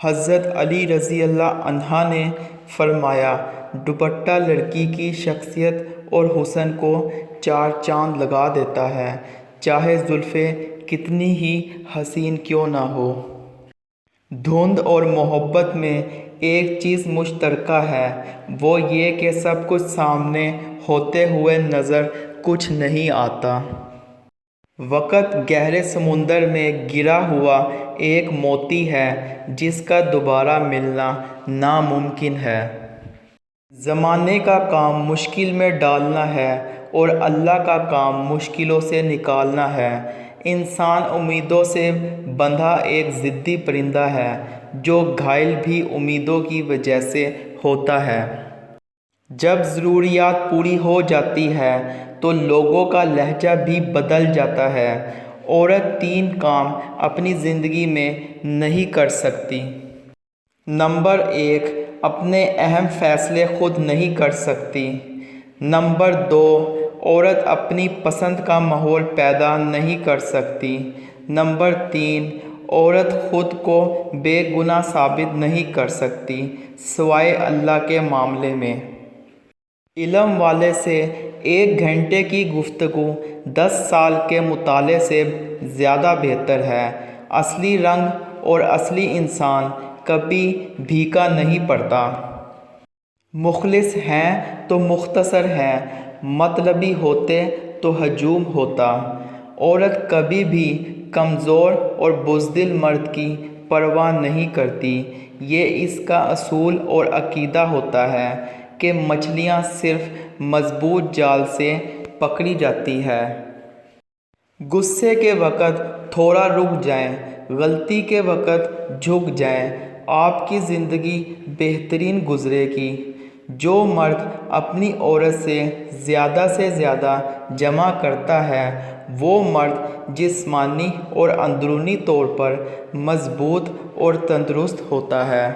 حضرت علی رضی اللہ عنہ نے فرمایا، دوپٹہ لڑکی کی شخصیت اور حسن کو چار چاند لگا دیتا ہے، چاہے زلفیں کتنی ہی حسین کیوں نہ ہو۔ دھند اور محبت میں ایک چیز مشترکہ ہے، وہ یہ کہ سب کچھ سامنے ہوتے ہوئے نظر کچھ نہیں آتا۔ وقت گہرے سمندر میں گرا ہوا ایک موتی ہے جس کا دوبارہ ملنا ناممکن ہے۔ زمانے کا کام مشکل میں ڈالنا ہے اور اللہ کا کام مشکلوں سے نکالنا ہے۔ انسان امیدوں سے بندھا ایک ضدی پرندہ ہے جو گھائل بھی امیدوں کی وجہ سے ہوتا ہے۔ جب ضروریات پوری ہو جاتی ہے تو لوگوں کا لہجہ بھی بدل جاتا ہے۔ عورت تین کام اپنی زندگی میں نہیں کر سکتی۔ نمبر ایک، اپنے اہم فیصلے خود نہیں کر سکتی۔ نمبر دو، عورت اپنی پسند کا ماحول پیدا نہیں کر سکتی۔ نمبر تین، عورت خود کو بے گناہ ثابت نہیں کر سکتی سوائے اللہ کے معاملے میں۔ علم والے سے ایک گھنٹے کی گفتگو 10 سال کے مطالعے سے زیادہ بہتر ہے۔ اصلی رنگ اور اصلی انسان کبھی پھیکا نہیں پڑتا۔ مخلص ہیں تو مختصر ہیں، مطلبی ہوتے تو ہجوم ہوتا۔ عورت کبھی بھی کمزور اور بزدل مرد کی پرواہ نہیں کرتی۔ یہ اس کا اصول اور عقیدہ ہوتا ہے کہ مچھلیاں صرف مضبوط جال سے پکڑی جاتی ہیں۔ غصے کے وقت تھوڑا رک جائیں، غلطی کے وقت جھک جائیں، آپ کی زندگی بہترین گزرے گی۔ جو مرد اپنی عورت سے زیادہ جمع کرتا ہے وہ مرد جسمانی اور اندرونی طور پر مضبوط اور تندرست ہوتا ہے۔